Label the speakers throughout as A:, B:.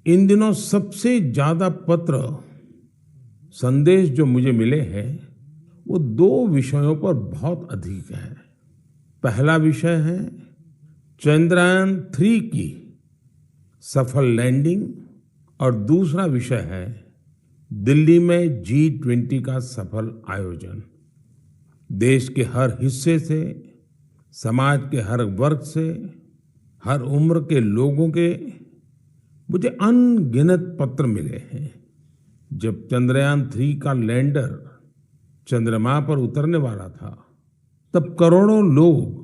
A: इन दिनों सबसे ज्यादा पत्र संदेश जो मुझे मिले हैं वो दो विषयों पर बहुत अधिक है। पहला विषय है चंद्रयान 3 की सफल लैंडिंग और दूसरा विषय है दिल्ली में G20 का सफल आयोजन। देश के हर हिस्से से, समाज के हर वर्ग से, हर उम्र के लोगों के मुझे अनगिनत पत्र मिले हैं। जब चंद्रयान 3 का लैंडर चंद्रमा पर उतरने वाला था तब करोड़ों लोग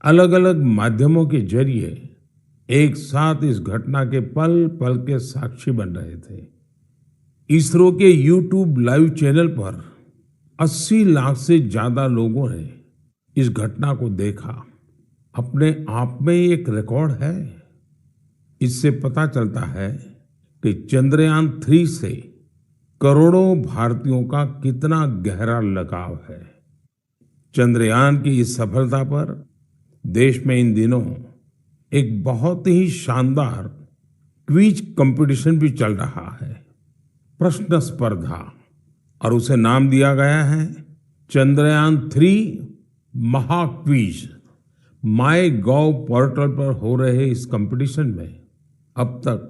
A: अलग अलग माध्यमों के जरिए एक साथ इस घटना के पल पल के साक्षी बन रहे थे। इसरो के YouTube लाइव चैनल पर 80 लाख से ज्यादा लोगों ने इस घटना को देखा। अपने आप में एक रिकॉर्ड है। इससे पता चलता है कि चंद्रयान 3 से करोड़ों भारतीयों का कितना गहरा लगाव है। चंद्रयान की इस सफलता पर देश में इन दिनों एक बहुत ही शानदार क्विज कंपटीशन भी चल रहा है, प्रश्न स्पर्धा, और उसे नाम दिया गया है चंद्रयान 3 महाक्विज। MyGov पोर्टल पर हो रहे इस कंपटीशन में अब तक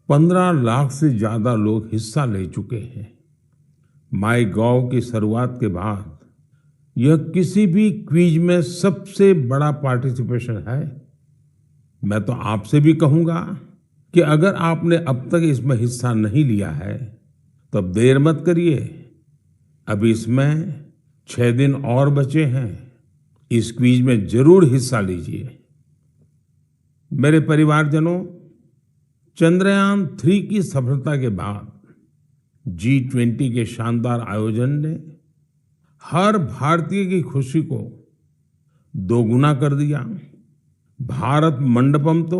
A: 15 लाख से ज्यादा लोग हिस्सा ले चुके हैं। MyGov की शुरुआत के बाद यह किसी भी क्विज में सबसे बड़ा पार्टिसिपेशन है। मैं तो आपसे भी कहूंगा कि अगर आपने अब तक इसमें हिस्सा नहीं लिया है तो अब देर मत करिए। अभी इसमें 6 दिन और बचे हैं। इस क्विज में जरूर हिस्सा लीजिए। मेरे परिवारजनों, चंद्रयान 3 की सफलता के बाद G20 के शानदार आयोजन ने हर भारतीय की खुशी को दोगुना कर दिया। भारत मंडपम तो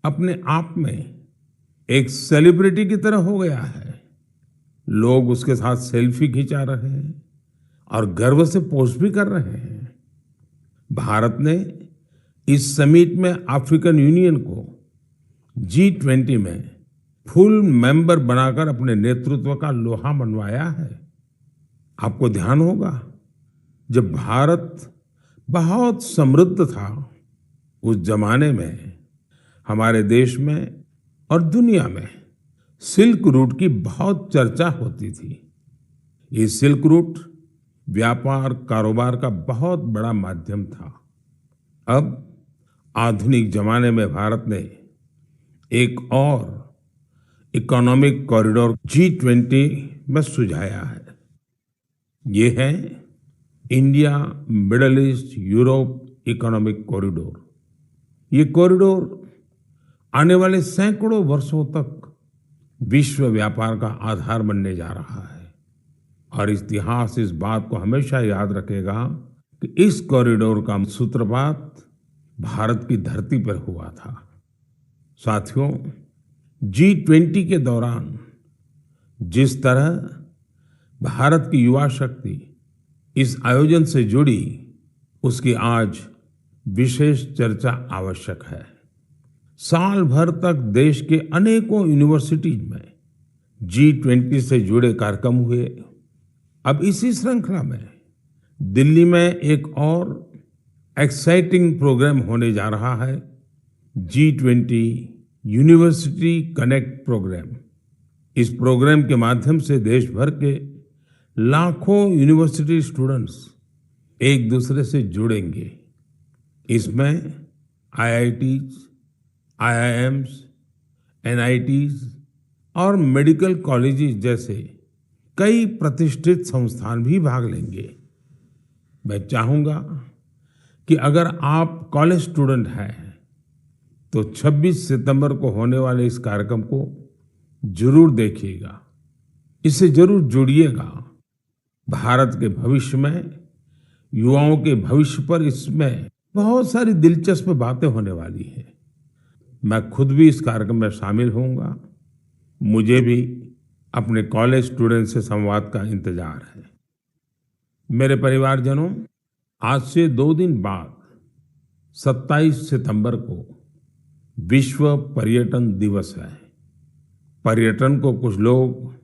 A: अपने आप में एक सेलिब्रिटी की तरह हो गया है। लोग उसके साथ सेल्फी खिंचा रहे हैं और गर्व से पोस्ट भी कर रहे हैं। भारत ने इस समिट में अफ्रीकन यूनियन को G20 में फुल मेंबर बनाकर अपने नेतृत्व का लोहा मनवाया है। आपको ध्यान होगा, जब भारत बहुत समृद्ध था उस जमाने में हमारे देश में और दुनिया में सिल्क रूट की बहुत चर्चा होती थी। ये सिल्क रूट व्यापार कारोबार का बहुत बड़ा माध्यम था। अब आधुनिक जमाने में भारत ने एक और इकोनॉमिक कॉरिडोर G20 में सुझाया है। ये है India middle east Europe economic corridor. ये कॉरिडोर आने वाले सैकड़ों वर्षों तक विश्व व्यापार का आधार बनने जा रहा है और इतिहास इस बात को हमेशा याद रखेगा कि इस कॉरिडोर का सूत्रपात भारत की धरती पर हुआ था। साथियों, G20 के दौरान जिस तरह भारत की युवा शक्ति इस आयोजन से जुड़ी, उसकी आज विशेष चर्चा आवश्यक है। साल भर तक देश के अनेकों यूनिवर्सिटीज में G20 से जुड़े कार्यक्रम हुए। अब इसी श्रृंखला में दिल्ली में एक और एक्साइटिंग प्रोग्राम होने जा रहा है, G20 यूनिवर्सिटी कनेक्ट प्रोग्राम। इस प्रोग्राम के माध्यम से देश भर के लाखों यूनिवर्सिटी स्टूडेंट्स एक दूसरे से जुड़ेंगे। इसमें IITs, IIMs, NITs और मेडिकल कॉलेजेस जैसे कई प्रतिष्ठित संस्थान भी भाग लेंगे। मैं चाहूंगा कि अगर आप कॉलेज स्टूडेंट हैं तो 26 सितंबर को होने वाले इस कार्यक्रम को जरूर देखिएगा, इससे जरूर जुड़िएगा। भारत के भविष्य में, युवाओं के भविष्य पर इसमें बहुत सारी दिलचस्प बातें होने वाली हैं। मैं खुद भी इस कार्यक्रम में शामिल होऊंगा। मुझे भी अपने कॉलेज स्टूडेंट से संवाद का इंतजार है। मेरे परिवारजनों, आज से 2 दिन बाद 27 सितंबर को विश्व पर्यटन दिवस है। पर्यटन को कुछ लोग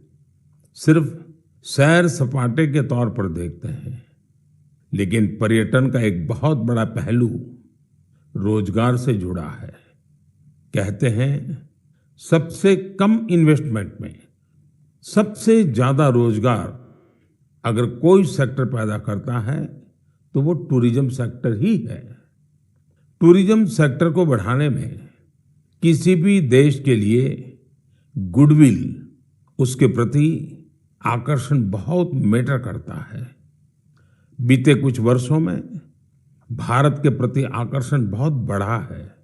A: सिर्फ सैर सपाटे के तौर पर देखते हैं, लेकिन पर्यटन का एक बहुत बड़ा पहलू रोजगार से जुड़ा है। कहते हैं सबसे कम इन्वेस्टमेंट में सबसे ज्यादा रोजगार अगर कोई सेक्टर पैदा करता है तो वो टूरिज्म सेक्टर ही है। टूरिज्म सेक्टर को बढ़ाने में किसी भी देश के लिए गुडविल, उसके प्रति आकर्षण बहुत मैटर करता है। बीते कुछ वर्षों में भारत के प्रति आकर्षण बहुत बढ़ा है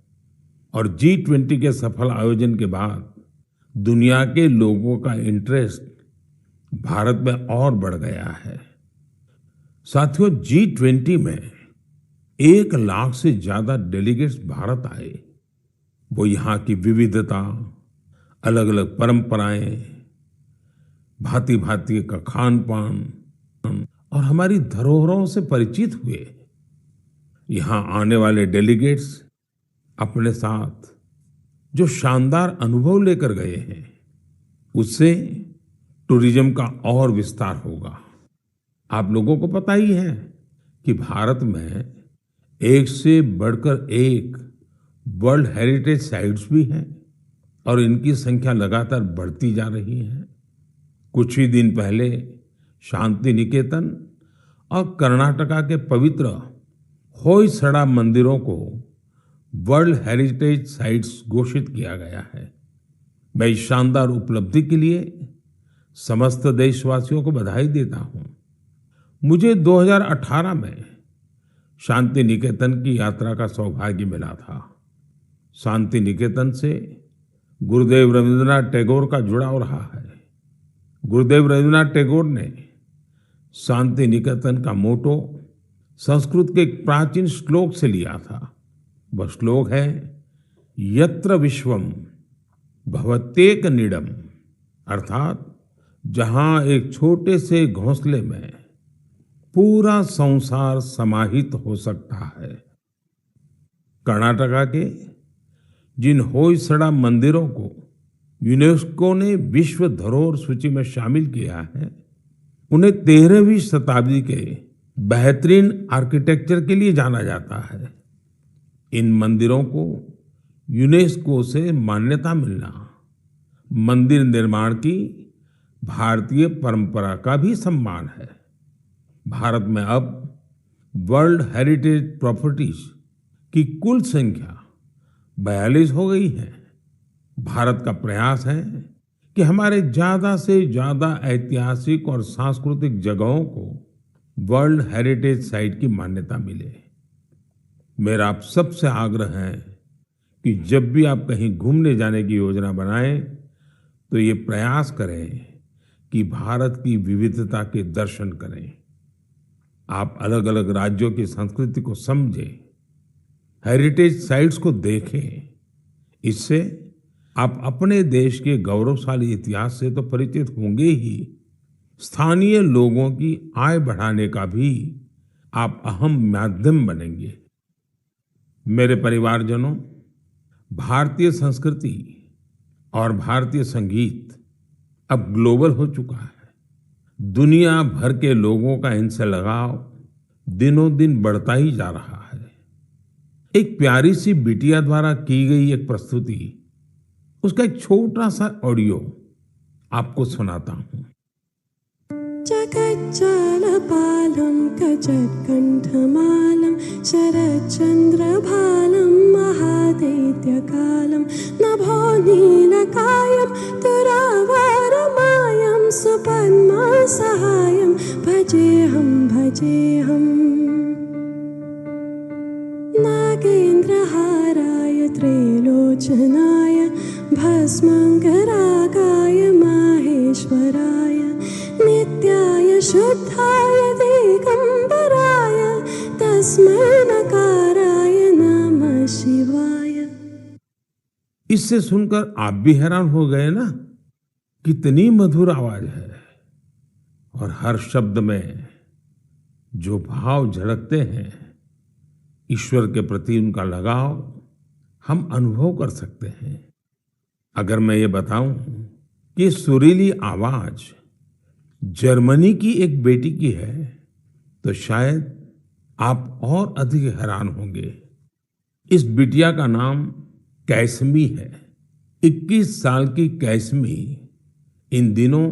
A: और G20 के सफल आयोजन के बाद दुनिया के लोगों का इंटरेस्ट भारत में और बढ़ गया है। साथियों, G20 में 1 लाख से ज्यादा डेलीगेट्स भारत आए। वो यहाँ की विविधता, अलग अलग परंपराएं, भांति भांति का खान पान और हमारी धरोहरों से परिचित हुए। यहाँ आने वाले डेलीगेट्स अपने साथ जो शानदार अनुभव लेकर गए हैं, उससे टूरिज्म का और विस्तार होगा। आप लोगों को पता ही है कि भारत में एक से बढ़कर एक वर्ल्ड हेरिटेज साइट्स भी हैं और इनकी संख्या लगातार बढ़ती जा रही है। कुछ ही दिन पहले शांति निकेतन और कर्नाटका के पवित्र होयसड़ा मंदिरों को वर्ल्ड हेरिटेज साइट्स घोषित किया गया है। मैं इस शानदार उपलब्धि के लिए समस्त देशवासियों को बधाई देता हूं। मुझे 2018 में शांति निकेतन की यात्रा का सौभाग्य मिला था। शांति निकेतन से गुरुदेव रविंद्रनाथ टैगोर का जुड़ाव रहा है। गुरुदेव रविंद्रनाथ टैगोर ने शांति निकेतन का मोटो संस्कृत के एक प्राचीन श्लोक से लिया था। वह श्लोक है, यत्र विश्वम भवत्येक नीडम, अर्थात जहां एक छोटे से घोंसले में पूरा संसार समाहित हो सकता है। कर्नाटका के जिन होयसड़ा मंदिरों को यूनेस्को ने विश्व धरोहर सूची में शामिल किया है, उन्हें 13वीं शताब्दी के बेहतरीन आर्किटेक्चर के लिए जाना जाता है। इन मंदिरों को यूनेस्को से मान्यता मिलना मंदिर निर्माण की भारतीय परंपरा का भी सम्मान है। भारत में अब वर्ल्ड हेरिटेज प्रॉपर्टीज की कुल संख्या 42 हो गई है। भारत का प्रयास है कि हमारे ज्यादा से ज्यादा ऐतिहासिक और सांस्कृतिक जगहों को वर्ल्ड हेरिटेज साइट की मान्यता मिले। मेरा आप सबसे आग्रह है कि जब भी आप कहीं घूमने जाने की योजना बनाएं तो ये प्रयास करें कि भारत की विविधता के दर्शन करें। आप अलग अलग राज्यों की संस्कृति को समझें, हेरिटेज साइट्स को देखें। इससे आप अपने देश के गौरवशाली इतिहास से तो परिचित होंगे ही, स्थानीय लोगों की आय बढ़ाने का भी आप अहम माध्यम बनेंगे। मेरे परिवारजनों, भारतीय संस्कृति और भारतीय संगीत अब ग्लोबल हो चुका है। दुनिया भर के लोगों का इनसे लगाव दिनों दिन बढ़ता ही जा रहा है। एक प्यारी सी बिटिया द्वारा की गई एक प्रस्तुति, उसका एक छोटा सा ऑडियो आपको सुनाता हूं।
B: जगज्जालपालं कजत्कण्ठमालं शरच्चन्द्रभालं महादैत्यकालं नभो नीलकायं तुरावरमायं सुपद्मसहायं भजेऽहं नागेन्द्रहाराय त्रैलोचनाय भस्मङ्गरागाय माहेश्वराय नित्याय शुद्धाय दिगंबराय तस्मै नकाराय नमः शिवाय।
A: इससे सुनकर आप भी हैरान हो गए ना, कितनी मधुर आवाज है और हर शब्द में जो भाव झलकते हैं, ईश्वर के प्रति उनका लगाव हम अनुभव कर सकते हैं। अगर मैं ये बताऊं कि सुरीली आवाज जर्मनी की एक बेटी की है तो शायद आप और अधिक हैरान होंगे। इस बिटिया का नाम कैसमी है। 21 साल की कैसमी इन दिनों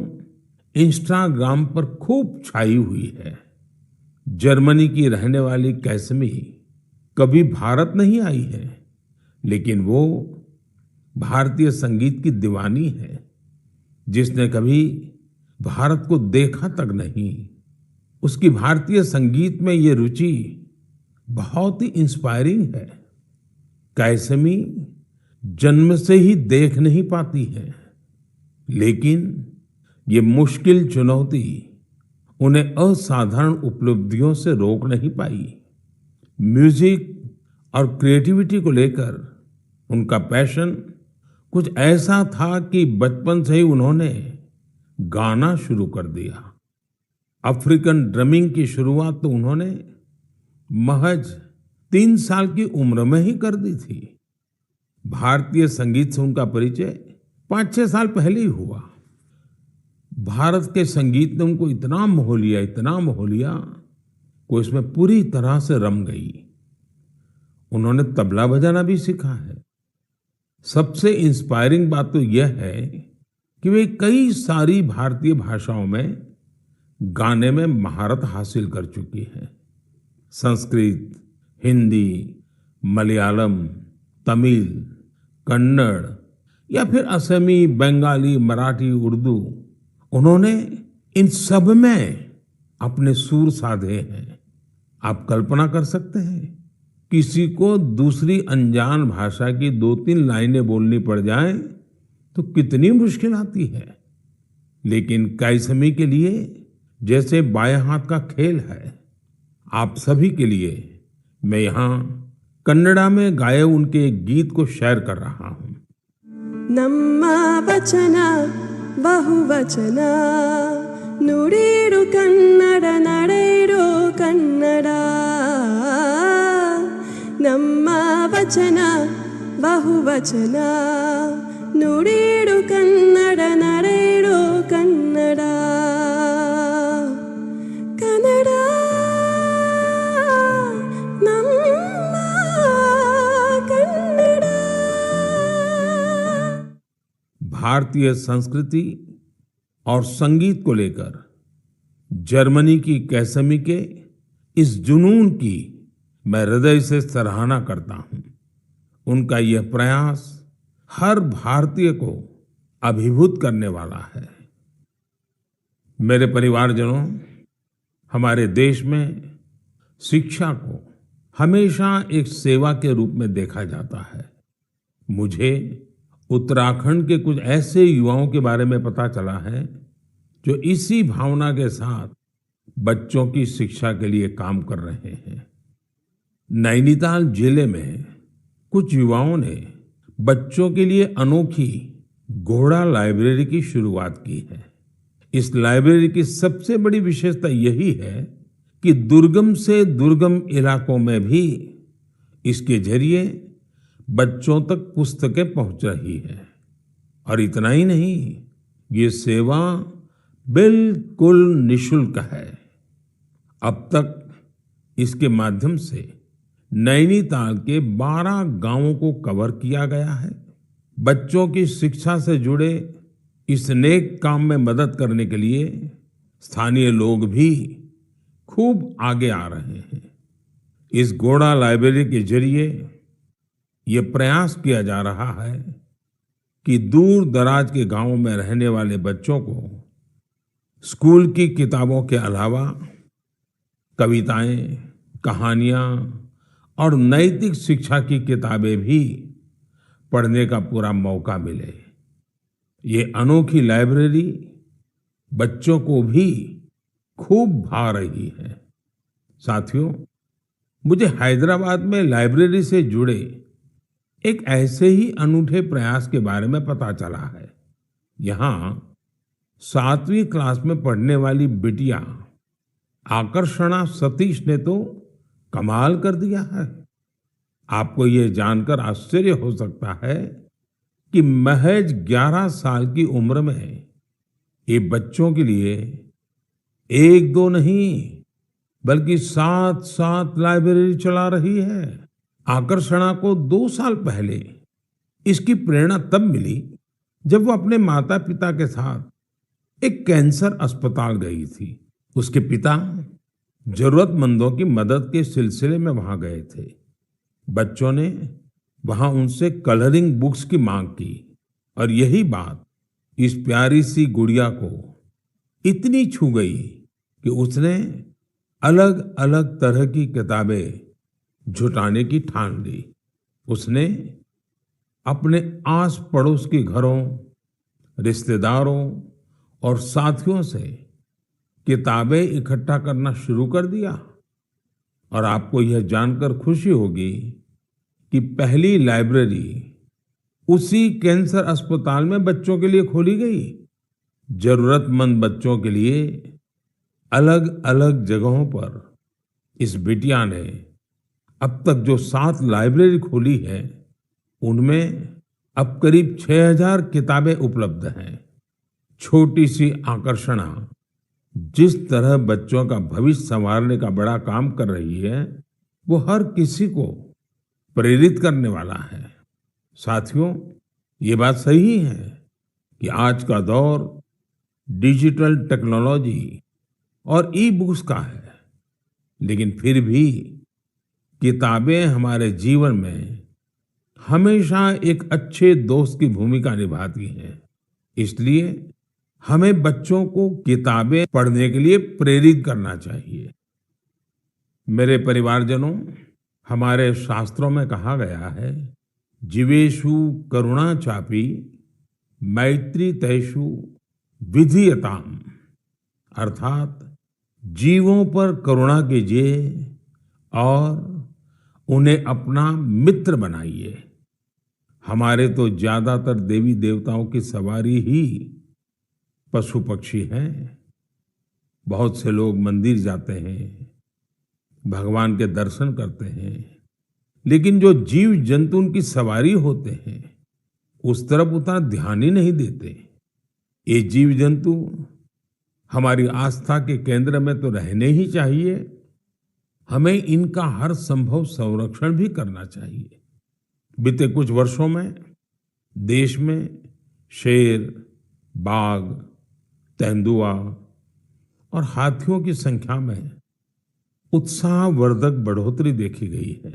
A: इंस्टाग्राम पर खूब छाई हुई है। जर्मनी की रहने वाली कैसमी कभी भारत नहीं आई है, लेकिन वो भारतीय संगीत की दीवानी है जिसने कभी भारत को देखा तक नहीं। उसकी भारतीय संगीत में ये रुचि बहुत ही इंस्पायरिंग है। कैसमी जन्म से ही देख नहीं पाती है, लेकिन ये मुश्किल चुनौती उन्हें असाधारण उपलब्धियों से रोक नहीं पाई। म्यूजिक और क्रिएटिविटी को लेकर उनका पैशन कुछ ऐसा था कि बचपन से ही उन्होंने गाना शुरू कर दिया। अफ्रीकन ड्रमिंग की शुरुआत तो उन्होंने महज 3 साल की उम्र में ही कर दी थी। भारतीय संगीत से उनका परिचय 5-6 साल पहले ही हुआ। भारत के संगीत ने उनको इतना मोह लिया कि उसमें पूरी तरह से रम गई। उन्होंने तबला बजाना भी सीखा है। सबसे इंस्पायरिंग बात तो यह है कि वे कई सारी भारतीय भाषाओं में गाने में महारत हासिल कर चुकी हैं। संस्कृत, हिंदी, मलयालम, तमिल, कन्नड़ या फिर असमी, बंगाली, मराठी, उर्दू, उन्होंने इन सब में अपने सुर साधे हैं। आप कल्पना कर सकते हैं, किसी को दूसरी अनजान भाषा की 2-3 लाइनें बोलनी पड़ जाएं तो कितनी मुश्किल आती है, लेकिन कैसमी के लिए जैसे बाएं हाथ का खेल है। आप सभी के लिए मैं यहाँ कन्नड़ा में गाए उनके एक गीत को शेयर कर रहा हूँ।
B: ನಮ್ಮ ವಚನ ಬಹುವಚನ ನುಡಿಡು ಕನ್ನಡ ನಡೆಯಿಡು ಕನ್ನಡ ನಮ್ಮ ವಚನ ಬಹುವಚನ ನುಡಿಡು ಕನ್ನಡ ನಡೆಯಿಡು ಕನ್ನಡ ಕನ್ನಡ
A: भारतीय संस्कृति और संगीत को लेकर जर्मनी की कैसमी के इस जुनून की मैं हृदय से सराहना करता हूं। उनका यह प्रयास हर भारतीय को अभिभूत करने वाला है। मेरे परिवारजनों, हमारे देश में शिक्षा को हमेशा एक सेवा के रूप में देखा जाता है। मुझे उत्तराखंड के कुछ ऐसे युवाओं के बारे में पता चला है जो इसी भावना के साथ बच्चों की शिक्षा के लिए काम कर रहे हैं। नैनीताल जिले में कुछ युवाओं ने बच्चों के लिए अनोखी घोड़ा लाइब्रेरी की शुरुआत की है। इस लाइब्रेरी की सबसे बड़ी विशेषता यही है कि दुर्गम से दुर्गम इलाकों में भी इसके जरिए बच्चों तक पुस्तकें पहुंच रही है। और इतना ही नहीं, ये सेवा बिल्कुल निशुल्क है। अब तक इसके माध्यम से नैनीताल के 12 गांवों को कवर किया गया है। बच्चों की शिक्षा से जुड़े इस नेक काम में मदद करने के लिए स्थानीय लोग भी खूब आगे आ रहे हैं। इस घोड़ा लाइब्रेरी के जरिए ये प्रयास किया जा रहा है कि दूर दराज के गांवों में रहने वाले बच्चों को स्कूल की किताबों के अलावा कविताएं, कहानियां और नैतिक शिक्षा की किताबें भी पढ़ने का पूरा मौका मिले। ये अनोखी लाइब्रेरी बच्चों को भी खूब भा रही है। साथियों, मुझे हैदराबाद में लाइब्रेरी से जुड़े एक ऐसे ही अनूठे प्रयास के बारे में पता चला है। यहाँ 7वीं क्लास में पढ़ने वाली बिटिया आकर्षणा सतीश ने तो कमाल कर दिया है। आपको ये जानकर आश्चर्य हो सकता है कि महज 11 साल की उम्र में ये बच्चों के लिए एक दो नहीं बल्कि 7 लाइब्रेरी चला रही है। आकर्षणा को 2 साल पहले इसकी प्रेरणा तब मिली जब वो अपने माता पिता के साथ एक कैंसर अस्पताल गई थी। उसके पिता जरूरतमंदों की मदद के सिलसिले में वहां गए थे। बच्चों ने वहां उनसे कलरिंग बुक्स की मांग की और यही बात इस प्यारी सी गुड़िया को इतनी छू गई कि उसने अलग अलग तरह की किताबें जुटाने की ठान ली। उसने अपने आस पड़ोस के घरों, रिश्तेदारों और साथियों से किताबें इकट्ठा करना शुरू कर दिया। और आपको यह जानकर खुशी होगी कि पहली लाइब्रेरी उसी कैंसर अस्पताल में बच्चों के लिए खोली गई। जरूरतमंद बच्चों के लिए अलग अलग जगहों पर इस बिटिया ने अब तक जो 7 लाइब्रेरी खोली है उनमें अब करीब 6000 किताबें उपलब्ध हैं। छोटी सी आकर्षणा जिस तरह बच्चों का भविष्य संवारने का बड़ा काम कर रही है वो हर किसी को प्रेरित करने वाला है। साथियों, ये बात सही है कि आज का दौर डिजिटल टेक्नोलॉजी और ई बुक्स का है, लेकिन फिर भी किताबें हमारे जीवन में हमेशा एक अच्छे दोस्त की भूमिका निभाती हैं। इसलिए हमें बच्चों को किताबें पढ़ने के लिए प्रेरित करना चाहिए। मेरे परिवारजनों, हमारे शास्त्रों में कहा गया है, जीवेषु करुणा चापि मैत्री तेषु विधीयताम, अर्थात जीवों पर करुणा कीजिए और उन्हें अपना मित्र बनाइए। हमारे तो ज्यादातर देवी देवताओं की सवारी ही पशु पक्षी हैं। बहुत से लोग मंदिर जाते हैं, भगवान के दर्शन करते हैं, लेकिन जो जीव जंतु उनकी सवारी होते हैं उस तरफ उतना ध्यान ही नहीं देते। ये जीव जंतु हमारी आस्था के केंद्र में तो रहने ही चाहिए, हमें इनका हर संभव संरक्षण भी करना चाहिए। बीते कुछ वर्षों में देश में शेर, बाघ, तेंदुआ और हाथियों की संख्या में उत्साहवर्धक बढ़ोतरी देखी गई है।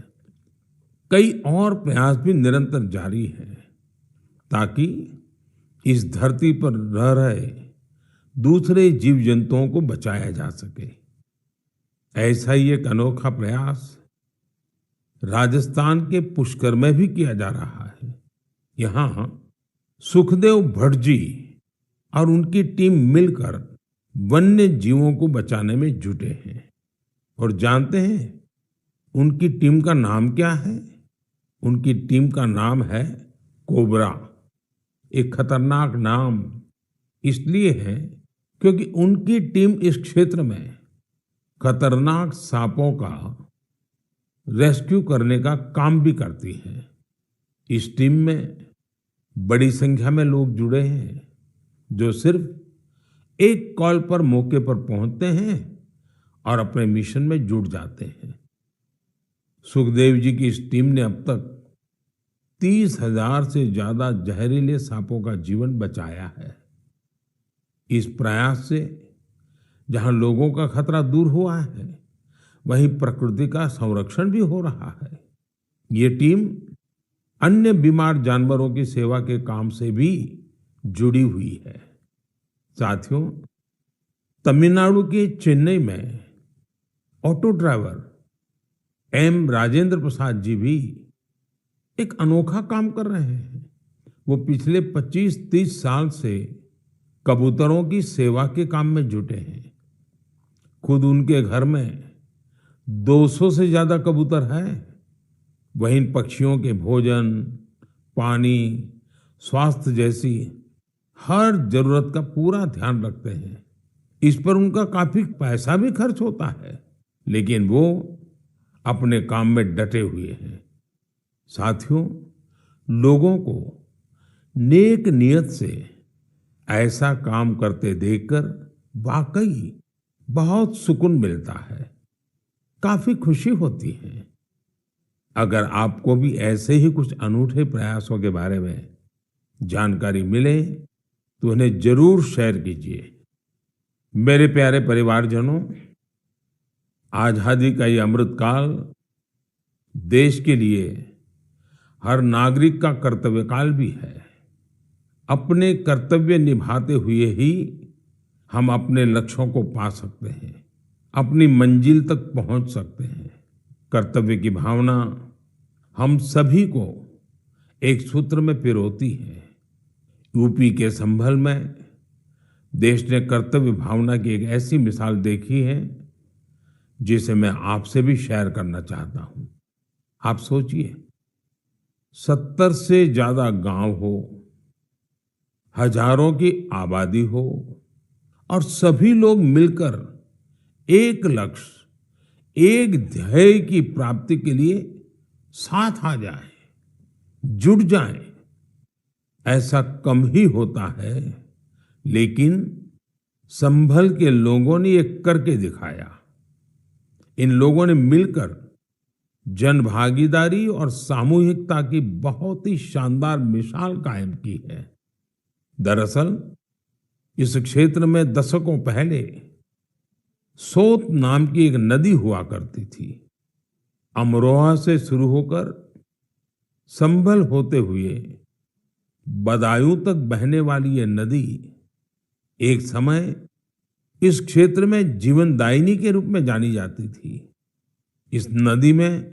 A: कई और प्रयास भी निरंतर जारी हैं ताकि इस धरती पर रह रहे दूसरे जीव जंतुओं को बचाया जा सके। ऐसा ही एक अनोखा प्रयास राजस्थान के पुष्कर में भी किया जा रहा है। यहाँ सुखदेव भट्ट जी और उनकी टीम मिलकर वन्य जीवों को बचाने में जुटे हैं। और जानते हैं उनकी टीम का नाम क्या है? उनकी टीम का नाम है कोबरा। एक खतरनाक नाम इसलिए है क्योंकि उनकी टीम इस क्षेत्र में खतरनाक सांपों का रेस्क्यू करने का काम भी करती है। इस टीम में बड़ी संख्या में लोग जुड़े हैं जो सिर्फ एक कॉल पर मौके पर पहुंचते हैं और अपने मिशन में जुट जाते हैं। सुखदेव जी की इस टीम ने अब तक 30,000 से ज्यादा जहरीले सांपों का जीवन बचाया है। इस प्रयास से जहां लोगों का खतरा दूर हुआ है, वहीं प्रकृति का संरक्षण भी हो रहा है। ये टीम अन्य बीमार जानवरों की सेवा के काम से भी जुड़ी हुई है। साथियों, तमिलनाडु के चेन्नई में auto driver M Rajendra Prasad ji भी एक अनोखा काम कर रहे हैं। वो पिछले 25-30 साल से कबूतरों की सेवा के काम में जुटे हैं। खुद उनके घर में 200 से ज्यादा कबूतर हैं। वहीं इन पक्षियों के भोजन, पानी, स्वास्थ्य जैसी हर जरूरत का पूरा ध्यान रखते हैं। इस पर उनका काफी पैसा भी खर्च होता है, लेकिन वो अपने काम में डटे हुए हैं। साथियों, लोगों को नेक नियत से ऐसा काम करते देखकर वाकई बहुत सुकून मिलता है, काफी खुशी होती है। अगर आपको भी ऐसे ही कुछ अनूठे प्रयासों के बारे में जानकारी मिले तो उन्हें जरूर शेयर कीजिए। मेरे प्यारे परिवारजनों, आजादी का ये अमृत काल देश के लिए हर नागरिक का कर्तव्य काल भी है। अपने कर्तव्य निभाते हुए ही हम अपने लक्ष्यों को पा सकते हैं, अपनी मंजिल तक पहुंच सकते हैं। कर्तव्य की भावना हम सभी को एक सूत्र में पिरोती है। यूपी के संभल में देश ने कर्तव्य भावना की एक ऐसी मिसाल देखी है जिसे मैं आपसे भी शेयर करना चाहता हूं। आप सोचिए, 70 से ज्यादा गांव हो, हजारों की आबादी हो और सभी लोग मिलकर एक लक्ष्य, एक ध्येय की प्राप्ति के लिए साथ आ जाए, जुट जाए। ऐसा कम ही होता है, लेकिन संभल के लोगों ने ये करके दिखाया। इन लोगों ने मिलकर जन भागीदारी और सामूहिकता की बहुत ही शानदार मिसाल कायम की है। दरअसल इस क्षेत्र में दशकों पहले सोत नाम की एक नदी हुआ करती थी। अमरोहा से शुरू होकर संभल होते हुए बदायूं तक बहने वाली ये नदी एक समय इस क्षेत्र में जीवनदायिनी के रूप में जानी जाती थी। इस नदी में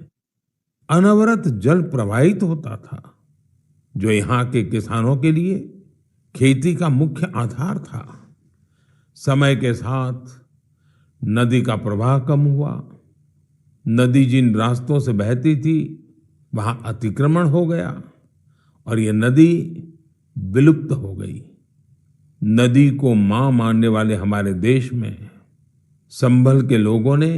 A: अनवरत जल प्रवाहित होता था, जो यहाँ के किसानों के लिए खेती का मुख्य आधार था। समय के साथ नदी का प्रवाह कम हुआ। नदी जिन रास्तों से बहती थी वहां अतिक्रमण हो गया और ये नदी विलुप्त हो गई। नदी को मां मानने वाले हमारे देश में संभल के लोगों ने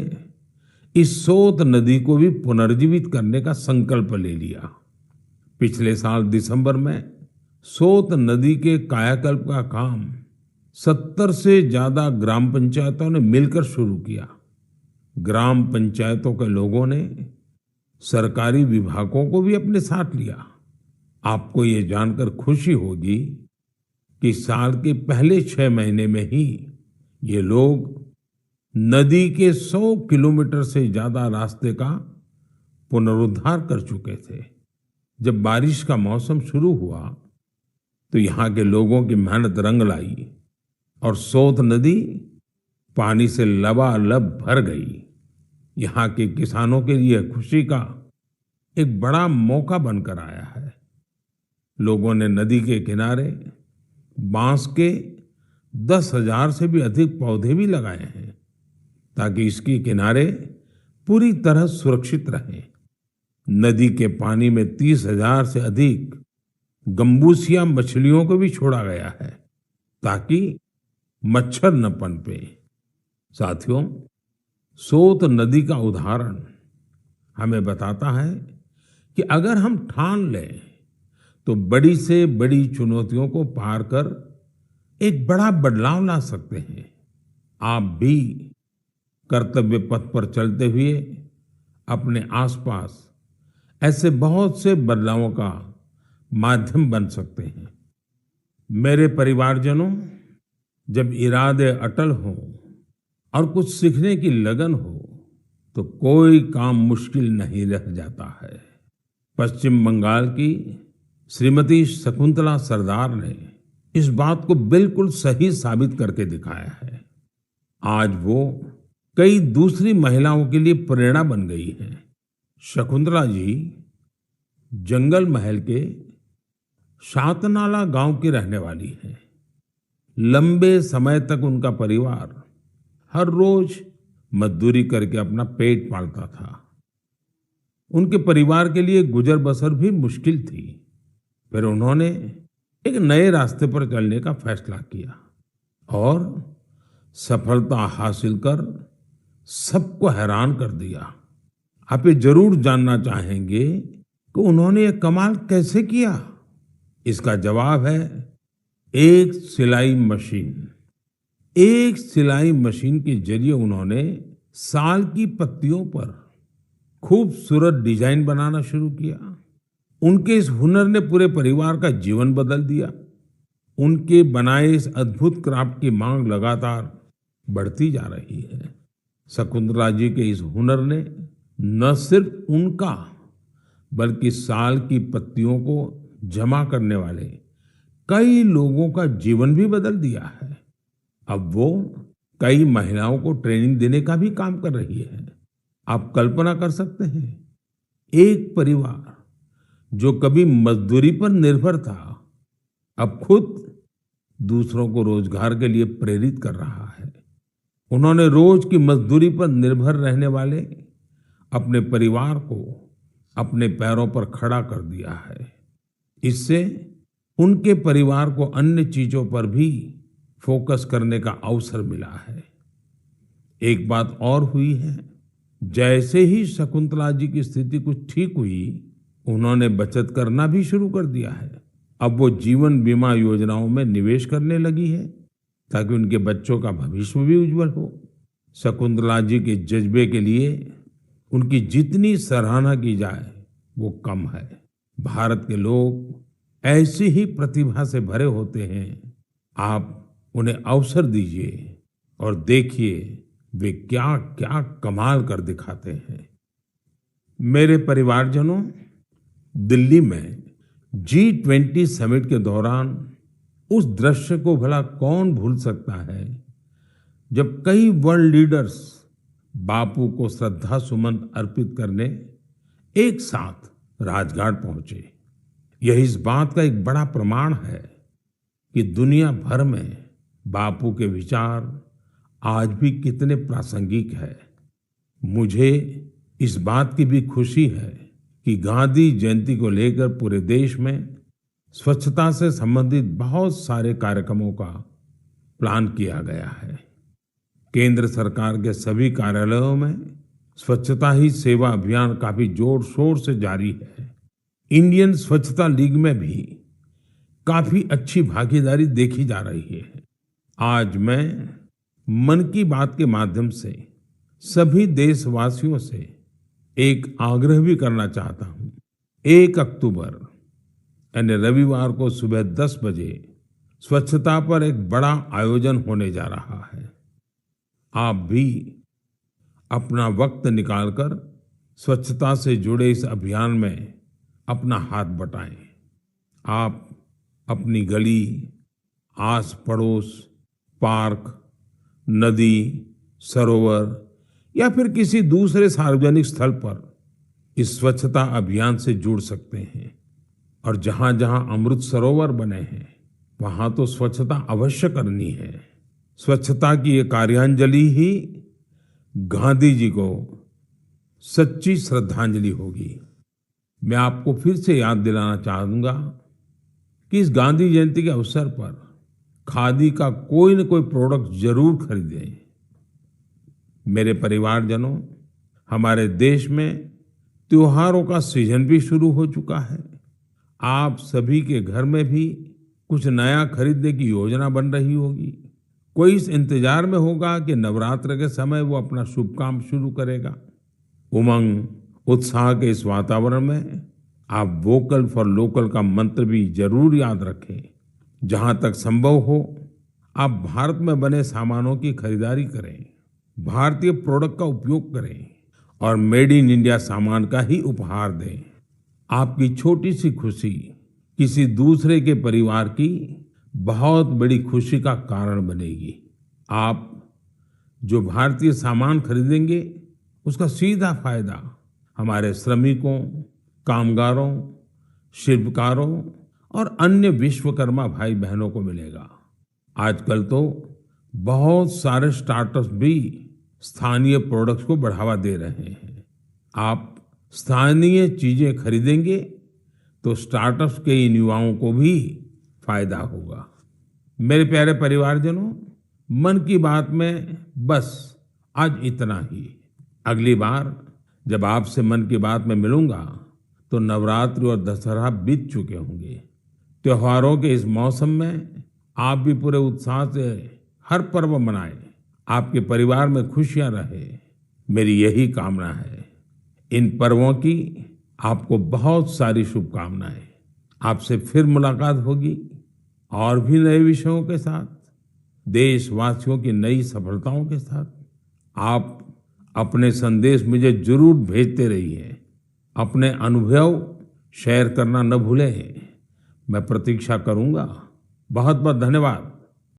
A: इस सोत नदी को भी पुनर्जीवित करने का संकल्प ले लिया। पिछले साल दिसंबर में सोत नदी के कायाकल्प का काम 70 से ज्यादा ग्राम पंचायतों ने मिलकर शुरू किया। ग्राम पंचायतों के लोगों ने सरकारी विभागों को भी अपने साथ लिया। आपको ये जानकर खुशी होगी कि साल के पहले 6 महीने में ही ये लोग नदी के 100 किलोमीटर से ज्यादा रास्ते का पुनरुद्धार कर चुके थे। जब बारिश का मौसम शुरू हुआ तो यहाँ के लोगों की मेहनत रंग लाई और सोत नदी पानी से लबालब भर गई। यहाँ के किसानों के लिए खुशी का एक बड़ा मौका बनकर आया है। लोगों ने नदी के किनारे बांस के 10,000 से भी अधिक पौधे भी लगाए हैं ताकि इसके किनारे पूरी तरह सुरक्षित रहें। नदी के पानी में 30,000 से अधिक गंबूसिया मछलियों को भी छोड़ा गया है ताकि मच्छर न पनपे। साथियों, सोत नदी का उदाहरण हमें बताता है कि अगर हम ठान लें तो बड़ी से बड़ी चुनौतियों को पार कर एक बड़ा बदलाव ला सकते हैं। आप भी कर्तव्य पथ पर चलते हुए अपने आसपास ऐसे बहुत से बदलावों का माध्यम बन सकते हैं। मेरे परिवारजनों, जब इरादे अटल हों और कुछ सीखने की लगन हो तो कोई काम मुश्किल नहीं रह जाता है। पश्चिम बंगाल की श्रीमती शकुंतला सरदार ने इस बात को बिल्कुल सही साबित करके दिखाया है। आज वो कई दूसरी महिलाओं के लिए प्रेरणा बन गई हैं। शकुंतला जी जंगल महल के शातनाला गांव की रहने वाली हैं। लंबे समय तक उनका परिवार हर रोज मजदूरी करके अपना पेट पालता था। उनके परिवार के लिए गुजर बसर भी मुश्किल थी। फिर उन्होंने एक नए रास्ते पर चलने का फैसला किया और सफलता हासिल कर सबको हैरान कर दिया। आप ये जरूर जानना चाहेंगे कि उन्होंने ये कमाल कैसे किया। इसका जवाब है एक सिलाई मशीन। एक सिलाई मशीन के जरिए उन्होंने साल की पत्तियों पर खूबसूरत डिजाइन बनाना शुरू किया। उनके इस हुनर ने पूरे परिवार का जीवन बदल दिया। उनके बनाए इस अद्भुत क्राफ्ट की मांग लगातार बढ़ती जा रही है। शकुंतला जी के इस हुनर ने न सिर्फ उनका बल्कि साल की पत्तियों को जमा करने वाले कई लोगों का जीवन भी बदल दिया है। अब वो कई महिलाओं को ट्रेनिंग देने का भी काम कर रही है। आप कल्पना कर सकते हैं, एक परिवार जो कभी मजदूरी पर निर्भर था, अब खुद दूसरों को रोजगार के लिए प्रेरित कर रहा है। उन्होंने रोज की मजदूरी पर निर्भर रहने वाले अपने परिवार को अपने पैरों पर खड़ा कर दिया है। इससे उनके परिवार को अन्य चीजों पर भी फोकस करने का अवसर मिला है। एक बात और हुई है, जैसे ही शकुंतला जी की स्थिति कुछ ठीक हुई, उन्होंने बचत करना भी शुरू कर दिया है। अब वो जीवन बीमा योजनाओं में निवेश करने लगी है ताकि उनके बच्चों का भविष्य भी उज्जवल हो। शकुंतला जी के जज्बे के लिए उनकी जितनी सराहना की जाए वो कम है। भारत के लोग ऐसी ही प्रतिभा से भरे होते हैं। आप उन्हें अवसर दीजिए और देखिए वे क्या क्या कमाल कर दिखाते हैं। मेरे परिवारजनों, दिल्ली में G20 समिट के दौरान उस दृश्य को भला कौन भूल सकता है जब कई वर्ल्ड लीडर्स बापू को श्रद्धा सुमन अर्पित करने एक साथ राजघाट पहुंचे। यह इस बात का एक बड़ा प्रमाण है कि दुनिया भर में बापू के विचार आज भी कितने प्रासंगिक है। मुझे इस बात की भी खुशी है कि गांधी जयंती को लेकर पूरे देश में स्वच्छता से संबंधित बहुत सारे कार्यक्रमों का प्लान किया गया है। केंद्र सरकार के सभी कार्यालयों में स्वच्छता ही सेवा अभियान काफी जोर शोर से जारी है। इंडियन स्वच्छता लीग में भी काफी अच्छी भागीदारी देखी जा रही है। आज मैं मन की बात के माध्यम से सभी देशवासियों से एक आग्रह भी करना चाहता हूं। 1 अक्टूबर यानी रविवार को सुबह 10 बजे स्वच्छता पर एक बड़ा आयोजन होने जा रहा है। आप भी अपना वक्त निकालकर स्वच्छता से जुड़े इस अभियान में अपना हाथ बटाएं। आप अपनी गली, आस पड़ोस, पार्क, नदी, सरोवर या फिर किसी दूसरे सार्वजनिक स्थल पर इस स्वच्छता अभियान से जुड़ सकते हैं। और जहां जहां अमृत सरोवर बने हैं वहां तो स्वच्छता अवश्य करनी है। स्वच्छता की ये कार्यांजलि ही गांधी जी को सच्ची श्रद्धांजलि होगी। मैं आपको फिर से याद दिलाना चाहूंगा कि इस गांधी जयंती के अवसर पर खादी का कोई न कोई प्रोडक्ट जरूर खरीदें। मेरे परिवारजनों, हमारे देश में त्योहारों का सीजन भी शुरू हो चुका है। आप सभी के घर में भी कुछ नया खरीदने की योजना बन रही होगी। कोई इस इंतजार में होगा कि नवरात्र के समय वो अपना शुभ काम शुरू करेगा। उमंग, उत्साह के इस वातावरण में आप वोकल फॉर लोकल का मंत्र भी जरूर याद रखें। जहां तक संभव हो, आप भारत में बने सामानों की खरीदारी करें, भारतीय प्रोडक्ट का उपयोग करें और मेड इन इंडिया सामान का ही उपहार दें। आपकी छोटी सी खुशी किसी दूसरे के परिवार की बहुत बड़ी खुशी का कारण बनेगी। आप जो भारतीय सामान खरीदेंगे उसका सीधा फायदा हमारे श्रमिकों, कामगारों, शिल्पकारों और अन्य विश्वकर्मा भाई बहनों को मिलेगा। आजकल तो बहुत सारे स्टार्टअप्स भी स्थानीय प्रोडक्ट्स को बढ़ावा दे रहे हैं। आप स्थानीय चीजें खरीदेंगे तो स्टार्टअप्स के इन युवाओं को भी फायदा होगा। मेरे प्यारे परिवारजनों, मन की बात में बस आज इतना ही। अगली बार जब आपसे मन की बात में मिलूंगा तो नवरात्रि और दशहरा बीत चुके होंगे। त्योहारों के इस मौसम में आप भी पूरे उत्साह से हर पर्व मनाएं, आपके परिवार में खुशियां रहे, मेरी यही कामना है। इन पर्वों की आपको बहुत सारी शुभकामनाएं। आपसे फिर मुलाकात होगी और भी नए विषयों के साथ, देशवासियों की नई सफलताओं के साथ। आप अपने संदेश मुझे जरूर भेजते रहिए, अपने अनुभव शेयर करना न भूलें। मैं प्रतीक्षा करूंगा। बहुत बहुत धन्यवाद।